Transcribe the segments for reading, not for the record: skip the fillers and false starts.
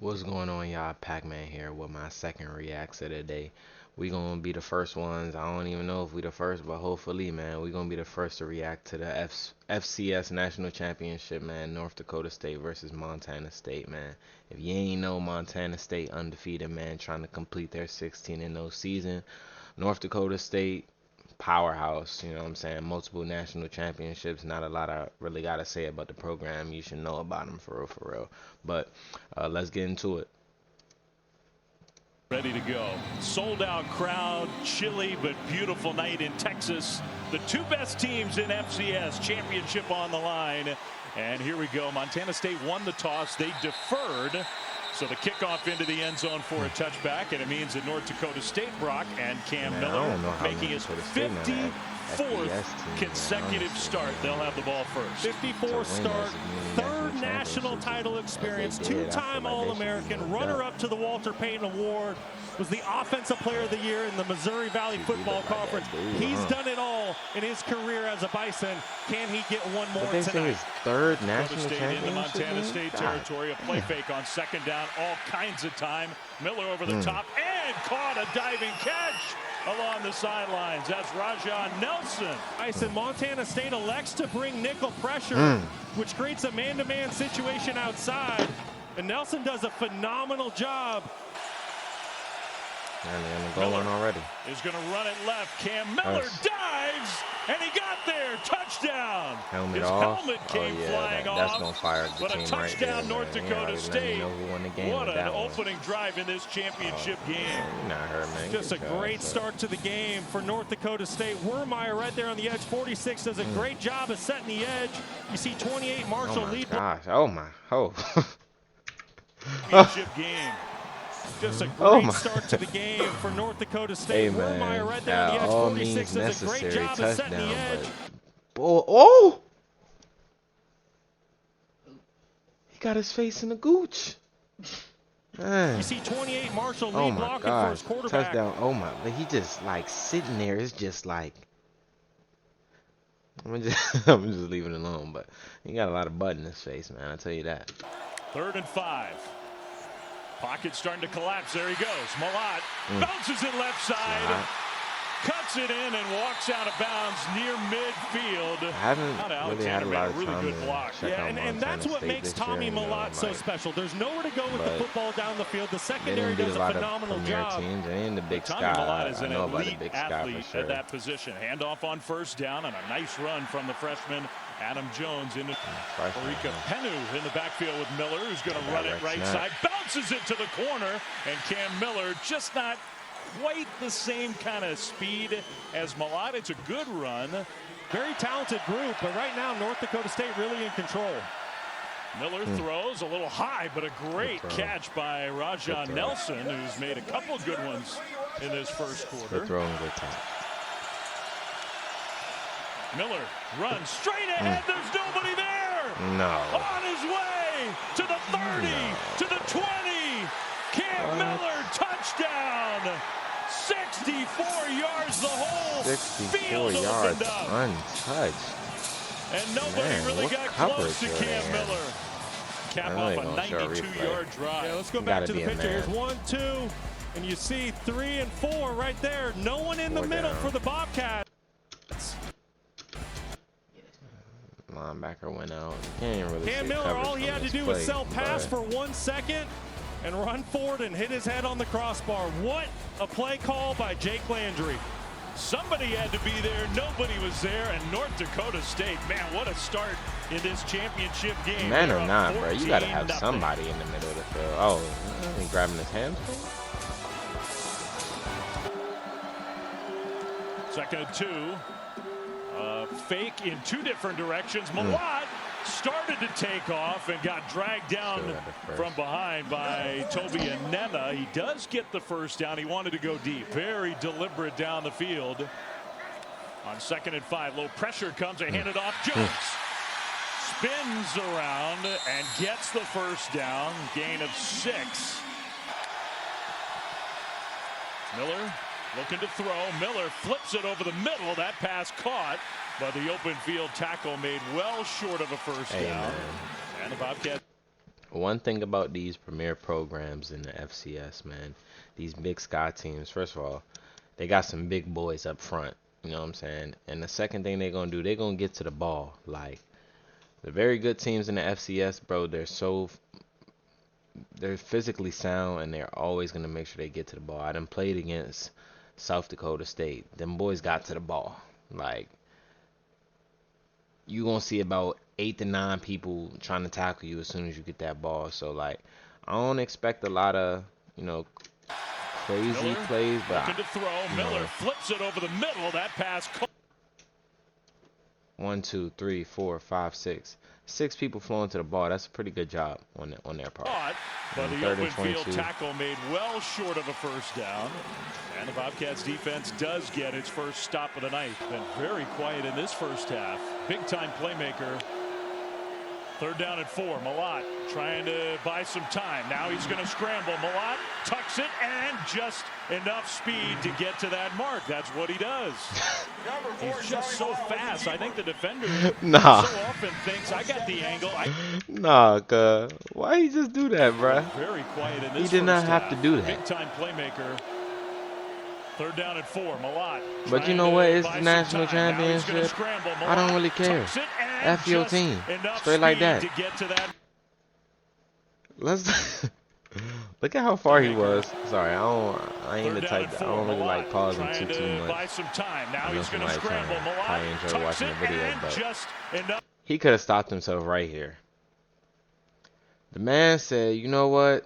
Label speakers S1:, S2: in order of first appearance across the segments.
S1: What's going on, y'all? Pac-Man here with my second reacts of the day. We gonna be the first ones. I don't even know if we the first, but hopefully, man, we gonna be the first to react to the FCS National Championship, man. North Dakota State versus Montana State, man. If you ain't know, Montana State undefeated, man, trying to complete their 16-0 season. North Dakota State powerhouse, you know what I'm saying? Multiple national championships. Not a lot I really got to say about the program. You should know about them for real, for real. But let's get into it.
S2: Ready to go. Sold out crowd, chilly but beautiful night in Texas. The two best teams in FCS, championship on the line. And here we go. Montana State won the toss. They deferred. So the kickoff into the end zone for a touchback, and it means that North Dakota State, Brock and Cam Miller making his 54th consecutive start. They'll have the ball first.
S3: 54 start, third national title experience, two-time All-American, runner-up to the Walter Payton Award, was the Offensive Player of the Year in the Missouri Valley Football Conference. He's done it all in his career as a Bison. Can he get one more tonight?
S1: His third national
S2: championship in the Montana State territory. A play fake on second down, all kinds of time. Miller over the top and caught a diving catch along the sidelines. That's Raja Nelson.
S3: Bison, Montana State elects to bring nickel pressure, which creates a man-to-man situation outside. And Nelson does a phenomenal job.
S1: And they're going already.
S2: Is going to run it left. Cam Miller dives, and he got there. Touchdown.
S1: His
S2: helmet came flying off.
S1: That's going to fire the
S2: but
S1: team
S2: a touchdown,
S1: right there,
S2: North Dakota State. What an opening
S1: one.
S2: drive in this championship game.
S1: Not her, man.
S3: Just a great start to the game for North Dakota State. Wermeyer right there on the edge. 46 does a great job of setting the edge. You see 28 Marshall lead.
S1: Gosh. Oh, my. Oh.
S3: Championship game. Just a great start to the game for North Dakota State.
S1: Hey, man,
S3: Wermeyer right there on the edge. 46 does a great job of setting the edge.
S1: Oh! He got his face in the gooch. Man.
S3: You see 28 Marshall lead blocking for his quarterback.
S1: Touchdown. Oh my, but he just like sitting there. It's just like I'm just leave it alone. But he got a lot of butt in his face, man. I tell you that.
S2: 3rd and 5. Pocket starting to collapse. There he goes. Malott bounces it left side. Cuts it in and walks out of bounds near midfield.
S1: I haven't really had a lot of time
S2: good block.
S3: Yeah, and that's what makes Tommy Malott so special. There's nowhere to go with the football down the field. The secondary does a phenomenal job.
S1: Teams and the Big
S2: Tommy
S1: Sky.
S2: Malott is an elite
S1: Big
S2: athlete at that position. Handoff on first down and a nice run from the freshman Adam Jones into Marika Penu in the backfield with Miller, who's going to run it right side. Bounces it to the corner, and Cam Miller just not quite the same kind of speed as Malott. It's a good run.
S3: Very talented group, but right now North Dakota State really in control.
S2: Miller throws a little high, but a great catch by Raja Nelson, who's made a couple good ones in this first quarter.
S1: Good throw and good time.
S2: Miller runs straight ahead. There's nobody there.
S1: No.
S2: On his way to the 30, to the 20. Cam Miller, touchdown. 64 yards, the whole
S1: 64
S2: field
S1: yards
S2: opened up.
S1: Untouched.
S2: And nobody really got close to Cam Miller. Cap off a 92-yard drive.
S3: Yeah, let's go back to the picture. Here's 1, 2, and you see 3 and 4 right there. No one in the middle for the Bobcats.
S1: Linebacker went out. You can't really
S3: Cam Miller, all he had to do was sell pass for 1 second and run forward and hit his head on the crossbar. What a play call by Jake Landry.
S2: Somebody had to be there. Nobody was there. And North Dakota State, man, what a start in this championship game.
S1: Man or not, bro, you got to have somebody in the middle of the field. Oh, he grabbing his hands.
S2: 2nd and 2. Fake in 2 different directions. Malott started to take off and got dragged down from behind by Toby Anena. He does get the first down. He wanted to go deep. Very deliberate down the field. On 2nd and 5, low pressure comes. They hand it off. Jones spins around and gets the first down. Gain of 6. Miller looking to throw. Miller flips it over the middle. That pass caught, but the open field tackle made well short of a first down. And the Bobcats
S1: one thing about these premier programs in the FCS, man, these Big Sky teams, first of all, they got some big boys up front. You know what I'm saying? And the second thing they're going to do, they're going to get to the ball. Like, the very good teams in the FCS, bro, they're physically sound, and they're always going to make sure they get to the ball. I done played against South Dakota State. Them boys got to the ball. Like, you going to see about 8 to 9 people trying to tackle you as soon as you get that ball. So, like, I don't expect a lot of, crazy
S2: Miller
S1: plays, but
S2: looking to throw. Miller flips it over the middle. That pass.
S1: 1, 2, 3, 4, 5, 6. 6 people flowing to the ball. That's a pretty good job on their part.
S2: But the
S1: third and
S2: open field
S1: 22.
S2: tackle made well short of a first down. And the Bobcats defense does get its first stop of the night. Been very quiet in this first half. Big time playmaker. 3rd down and 4. Malott trying to buy some time. Now he's going to scramble. Malott tucks it and just enough speed to get to that mark. That's what he does. He's just so fast. I think the defender so often thinks, I got the angle.
S1: Why he just do that, bruh?
S2: Very quiet in this.
S1: He did not have to do that.
S2: Big time playmaker. 3rd down and 4. Malott.
S1: But you know what? It's the national championship. I don't really care. F your team. Straight like that. Let's look at how far he was. Sorry, I ain't the type that I don't really like pausing too much. I know somebody's trying to probably enjoy watching the video, but he could have stopped himself right here. The man said, you know what?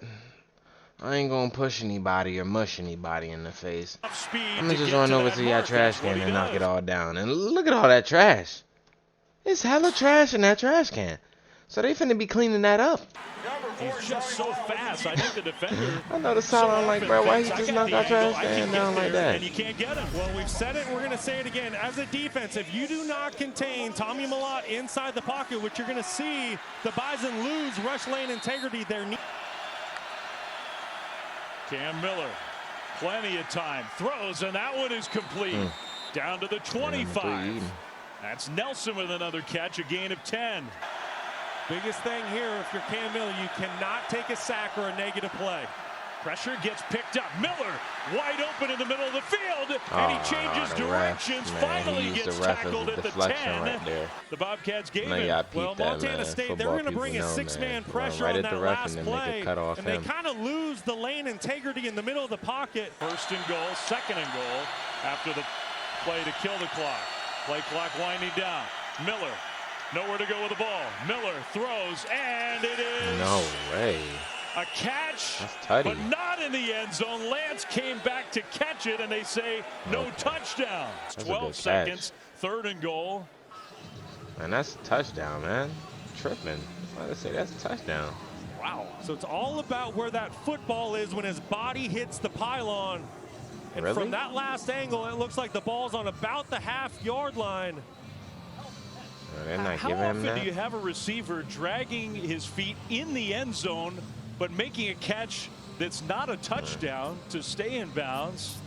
S1: I ain't gonna push anybody or mush anybody in the face. I'm gonna just run over to your trash can and knock it all down. And look at all that trash. It's hella trash in that trash can. So they finna be cleaning that up.
S2: He's just so fast. I think the defender.
S1: I know the sideline like, bro, why he just knock our trash can down like that?
S2: And you can't get him.
S3: Well, we've said it, we're going to say it again. As a defense, if you do not contain Tommy Malott inside the pocket, which you're going to see the Bison lose rush lane integrity.
S2: Cam Miller, plenty of time, throws, and that one is complete. Down to the 25. That's Nelson with another catch, a gain of 10.
S3: Biggest thing here, if you're Cam Miller, you cannot take a sack or a negative play.
S2: Pressure gets picked up. Miller wide open in the middle of the field, and he changes directions. Finally gets tackled at the 10.
S1: Right,
S2: the Bobcats gave
S1: it.
S3: Well, Montana State, they're going to bring a 6-man pressure on that last play, and they kind of lose the lane integrity in the middle of the pocket.
S2: 1st and goal, 2nd and goal after the play to kill the clock. Play clock winding down. Miller, nowhere to go with the ball. Miller throws, and it is
S1: no way.
S2: A catch,
S1: but
S2: not in the end zone. Lance came back to catch it, and they say no touchdown. 12 seconds, 3rd and goal.
S1: Man, that's a touchdown, man. Tripping. I say that's a touchdown.
S3: Wow. So it's all about where that football is when his body hits the pylon. And from that last angle, it looks like the ball's on about the half-yard line.
S1: They're not
S2: How
S1: giving him
S2: often
S1: that?
S2: do you have a receiver dragging his feet in the end zone, but making a catch that's not a touchdown to stay in bounds?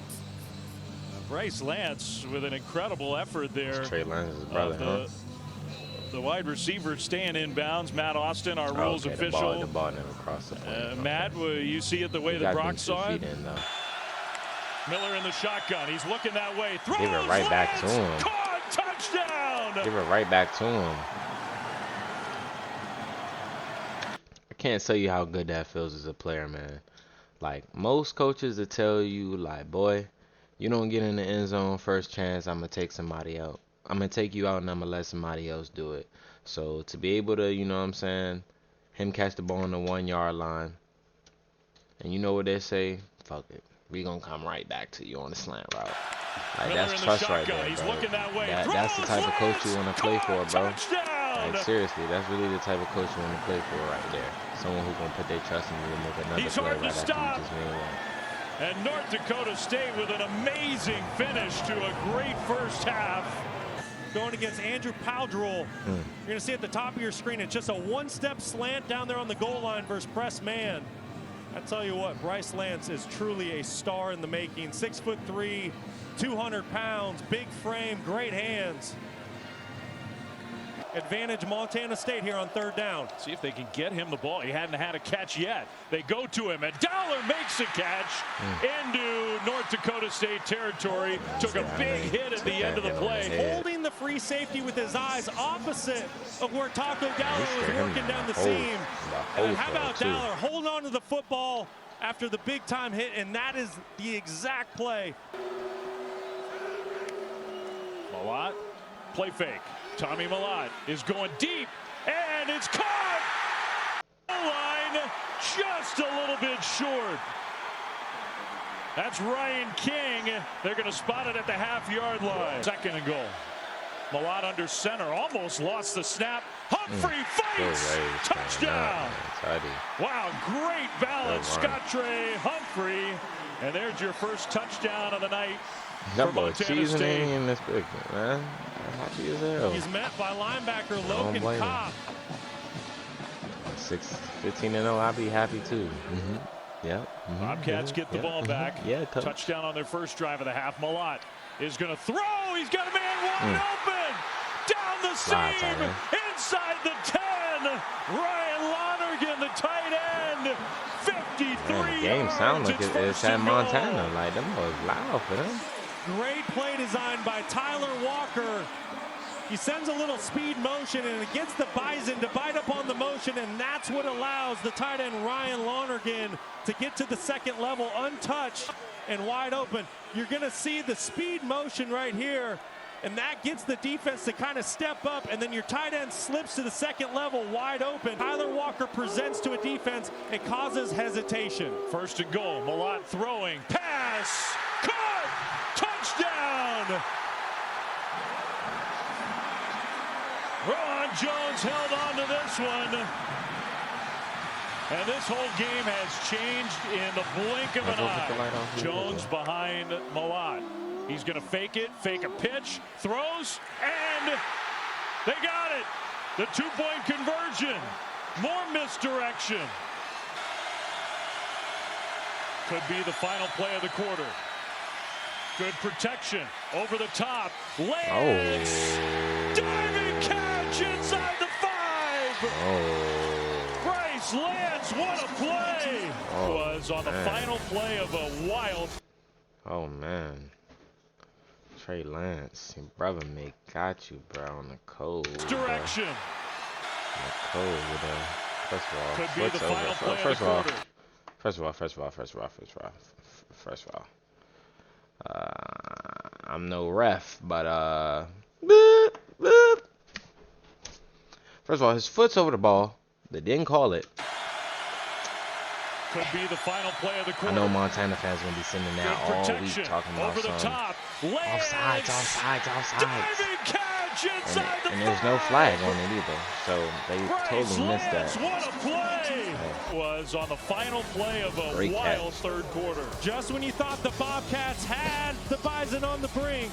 S2: Bryce Lance with an incredible effort there.
S1: Trey Lance's brother,
S2: The wide receiver staying in bounds. Matt Austin, our rules official.
S1: The ball never crossed the plane.
S2: Matt, you see it the way the Brock saw it? Miller in the shotgun. He's looking that way. Throws.
S1: Give it right back to him.
S2: Caught. Touchdown.
S1: Give it right back to him. I can't tell you how good that feels as a player, man. Like, most coaches will tell you, like, boy, you don't get in the end zone first chance, I'm going to take somebody out. I'm going to take you out and I'm going to let somebody else do it. So to be able to, you know what I'm saying, him catch the ball on the 1-yard line, and you know what they say? Fuck it. We gonna come right back to you on the slant route. Like, that's trust right there, bro. That's the type of coach you want to play for, bro. Like, seriously, that's really the type of coach you want to play for right there. Someone who's gonna put their trust in you and make another play right after you just made one.
S2: And North Dakota State with an amazing finish to a great first half.
S3: Going against Andrew Powdrell. You're going to see at the top of your screen, it's just a one-step slant down there on the goal line versus press man. I tell you what, Bryce Lance is truly a star in the making. 6'3", 200 pounds, big frame, great hands. Advantage Montana State here on 3rd down.
S2: See if they can get him the ball. He hadn't had a catch yet. They go to him, and Dowler makes a catch into North Dakota State territory. Took a big hit at the end of the play.
S3: Holding the free safety with his eyes opposite of where Taco Dowler was working down the seam. And how about Dowler holding on to the football after the big time hit, and that is the exact play.
S2: Mellott, play fake. Tommy Mellott is going deep, and it's caught. Line just a little bit short. That's Ryan King. They're going to spot it at the half-yard line. 2nd and goal. Mellott under center, almost lost the snap. Humphrey fights. Touchdown. Wow, great balance, Scottre Humphrey. And there's your first touchdown of the night.
S1: That boy seasoning in this big man. Happy as hell.
S3: He's met by linebacker Logan Cobb.
S1: 15-0, I'll be happy too. Yep.
S2: Bobcats get the ball back.
S1: Yeah,
S2: touchdown on their first drive of the half. Mellott is going to throw. He's got a man wide open. Down the seam. Inside the 10. Ryan Lonergan, the tight end. 53
S1: the game sounds like it's at Montana. Like, them boys loud for them.
S3: Great play design by Tyler Walker. He sends a little speed motion, and it gets the Bison to bite up on the motion, and that's what allows the tight end Ryan Lonergan to get to the 2nd level untouched and wide open. You're going to see the speed motion right here, and that gets the defense to kind of step up, and then your tight end slips to the 2nd level wide open. Tyler Walker presents to a defense and causes hesitation.
S2: 1st and goal. Mellott throwing. Pass. Caught. Touchdown. Ron Jones held on to this one. And this whole game has changed in the blink of an eye. Jones behind Mellott. He's going to fake it, fake a pitch, throws, and they got it. The 2-point conversion. More misdirection. Could be the final play of the quarter. Good protection. Over the top. Lance. Diving catch inside the 5. Bryce Lance, what a play. Was on the final play of a wild.
S1: Oh, man. Trey Lance, your brother got you, bro, on the cold.
S2: Direction.
S1: On the cold with a, first of all,
S2: could be the final play of the quarter.
S1: First of all, I'm no ref, but first of all, his foot's over the ball. They didn't call it.
S2: Could be the final play of the quarter.
S1: I know Montana fans gonna be sending that all week talking about
S2: over the top.
S1: Offsides.
S2: Diving catch inside the 5.
S1: And there's no flag on it either, so they totally missed that.
S2: What a play! Was on the final play of a wild third quarter.
S3: Just when you thought the Bobcats had the Bison on the brink,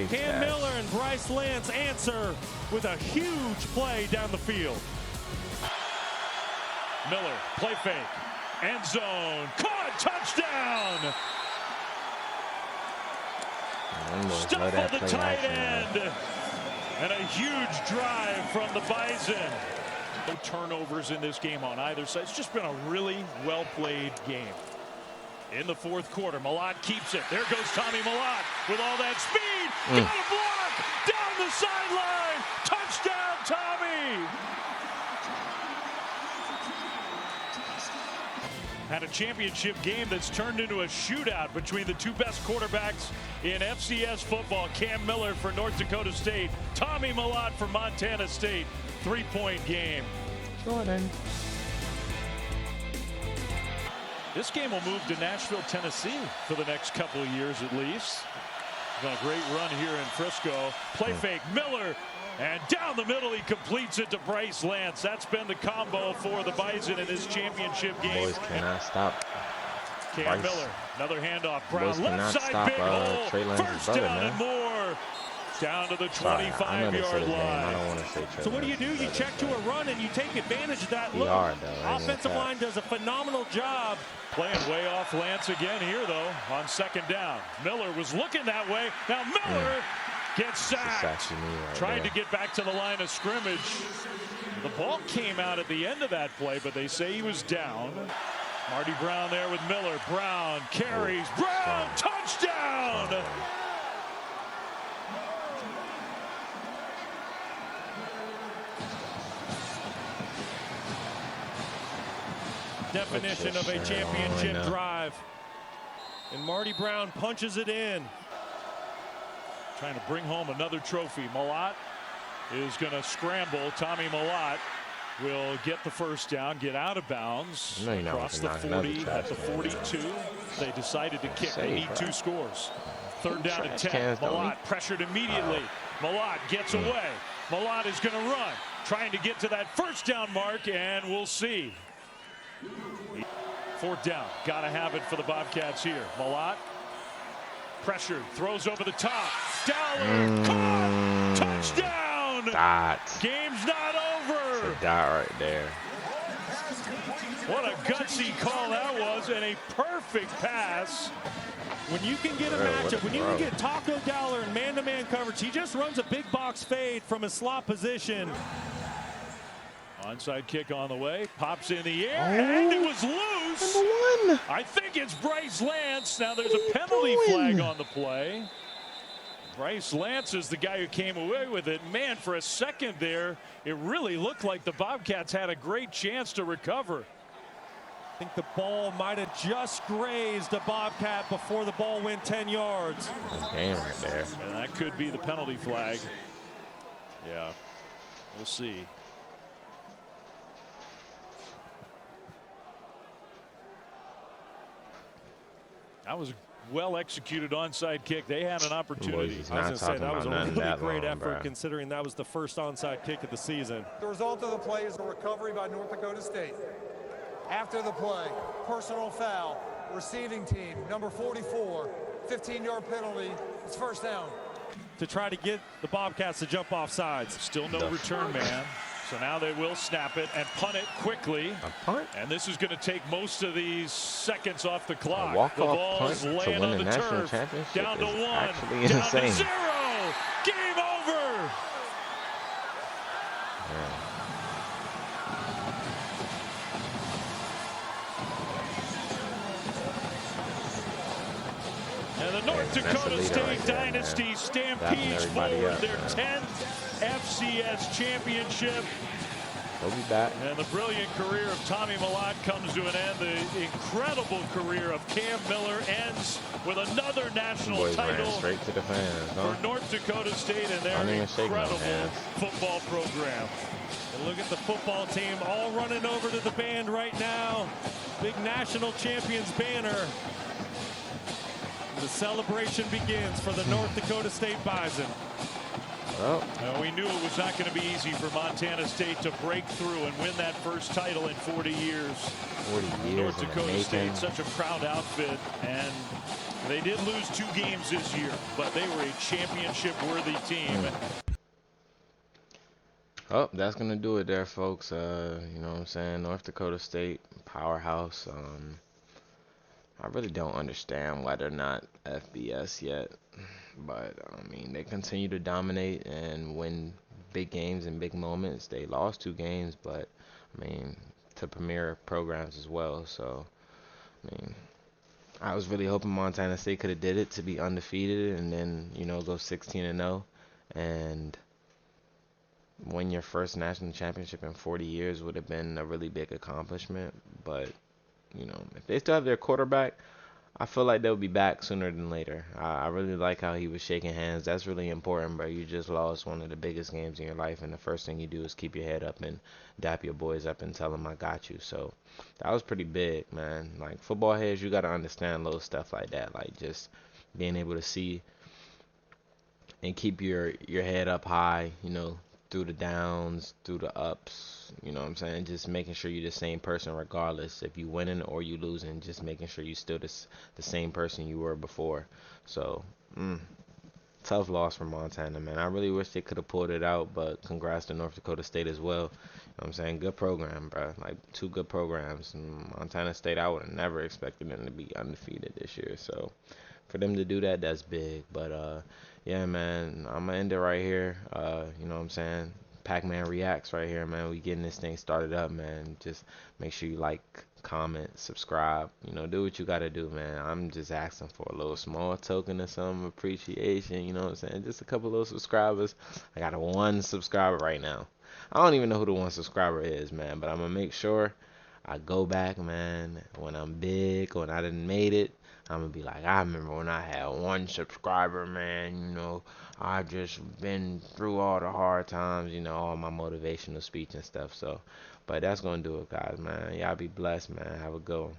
S3: Cam Miller and Bryce Lance answer with a huge play down the field.
S2: Miller, play fake. End zone, caught, touchdown! Stuffled the tight end. And a huge drive from the Bison. No turnovers in this game on either side. It's just been a really well-played game. In the 4th quarter, Mellott keeps it. There goes Tommy Mellott with all that speed. Got a block down the sideline. Touchdown, Tommy! Had a championship game that's turned into a shootout between the 2 best quarterbacks in FCS football. Cam Miller for North Dakota State, Tommy Mellott for Montana State. 3-point game.
S1: Jordan.
S2: This game will move to Nashville, Tennessee for the next couple of years at least. Got a great run here in Frisco. Play fake, Miller. And down the middle, he completes it to Bryce Lance. That's been the combo for the Bison in this championship game.
S1: Boys cannot stop.
S2: Cam Miller, another handoff. Brown, left side, big hole.
S1: Trey Lance's
S2: First
S1: brother,
S2: down
S1: man.
S2: and more. Down to the 25-yard line.
S1: I don't want to say Trey
S3: So what do? You check to a run and you take advantage of that look. Offensive line does a phenomenal job.
S2: Playing way off Lance again here, though, on 2nd down. Miller was looking that way. Now Miller gets sacked. Trying to get back to the line of scrimmage. The ball came out at the end of that play, but they say he was down. Marty Brown there with Miller. Brown carries. Brown, touchdown!
S3: Definition of a championship drive. And Marty Brown punches it in.
S2: Trying to bring home another trophy. Mellott is going to scramble. Tommy Mellott will get the first down, get out of bounds. Across the 40 at the 42. They decided to kick. They need 2 scores. Third down and 10. Mellott pressured immediately. Mellott gets away. Mellott is going to run. Trying to get to that first down mark, and we'll see. 4th down. Got to have it for the Bobcats here. Mellott pressured. Throws over the top. Dowler caught. Touchdown. Game's not over.
S1: It's a dot right there.
S2: What a gutsy call that was, and a perfect pass.
S3: When you can get a matchup, when you can get Taco Dowler in man-to-man coverage, he just runs a big box fade from his slot position.
S2: Onside kick on the way, pops in the air, and it was loose.
S1: #1.
S2: I think it's Bryce Lance. Now there's a penalty flag on the play. Bryce Lance is the guy who came away with it. Man, for a second there, it really looked like the Bobcats had a great chance to recover.
S3: I think the ball might have just grazed a Bobcat before the ball went 10 yards.
S1: Game right there.
S2: And that could be the penalty flag. Yeah, we'll see. That was a well-executed onside kick. They had an opportunity.
S3: I was going to say that was a really great effort considering that was the first onside kick of the season.
S4: The result of the play is a recovery by North Dakota State. After the play, personal foul, receiving team, number 44, 15-yard penalty. It's first down.
S3: To try to get the Bobcats to jump off sides.
S2: Still no return man. So now they will snap it and punt it quickly.
S1: A punt?
S2: And this is going to take most of these seconds off the clock.
S1: A walk-off punt
S2: is
S1: to
S2: laying
S1: win
S2: on
S1: the
S2: the
S1: national
S2: turf.
S1: championship
S2: Down to
S1: is
S2: 1,
S1: actually
S2: down
S1: insane.
S2: to 0. Game over. And the North Dakota State Dynasty stampedes forward their 10th FCS championship.
S1: He'll be back.
S2: And the brilliant career of Tommy Mellott comes to an end. The incredible career of Cam Miller ends with another national title
S1: straight to the fans,
S2: for North Dakota State and their incredible football program.
S3: And look at the football team all running over to the band right now. Big national champions banner. The celebration begins for the North Dakota State Bison.
S1: Well,
S2: we knew it was not going to be easy for Montana State to break through and win that first title in 40 years.
S1: 40 years.
S2: North Dakota State, such a proud outfit, and they did lose 2 games this year, but they were a championship-worthy team.
S1: Oh, that's going to do it there, folks. You know what I'm saying? North Dakota State, powerhouse. I really don't understand why they're not FBS yet. But, I mean, they continue to dominate and win big games and big moments. They lost 2 games, but, I mean, to premier programs as well. So, I mean, I was really hoping Montana State could have did it to be undefeated and then, you know, go 16-0 and win your first national championship in 40 years would have been a really big accomplishment. But, you know, if they still have their quarterback, I feel like they'll be back sooner than later. I really like how he was shaking hands. That's really important, bro. You just lost one of the biggest games in your life, and the first thing you do is keep your head up and dap your boys up and tell them I got you. So that was pretty big, man. Like, football heads, you got to understand little stuff like that. Like, just being able to see and keep your head up high, you know, through the downs, through the ups, you know what I'm saying? Just making sure you're the same person regardless if you winning or you losing, just making sure you still the same person you were before. So, tough loss for Montana, man. I really wish they could have pulled it out, but congrats to North Dakota State as well. You know what I'm saying? Good program, bro. Like, 2 good programs. And Montana State, I would have never expected them to be undefeated this year. So, For them to do that, that's big. But yeah, man, I'm gonna end it right here. You know what I'm saying? Pac-Man Reacts right here, man. We getting this thing started up, man. Just make sure you like, comment, subscribe. You know, do what you gotta do, man. I'm just asking for a little small token of some appreciation. You know what I'm saying? Just a couple little subscribers. I got a 1 subscriber right now. I don't even know who the 1 subscriber is, man. But I'm gonna make sure I go back, man. When I'm big, when I done made it, I'm gonna be like, I remember when I had 1 subscriber, man. You know, I just been through all the hard times, you know, all my motivational speech and stuff. So, but that's gonna do it, guys, man. Y'all be blessed, man. Have a good one.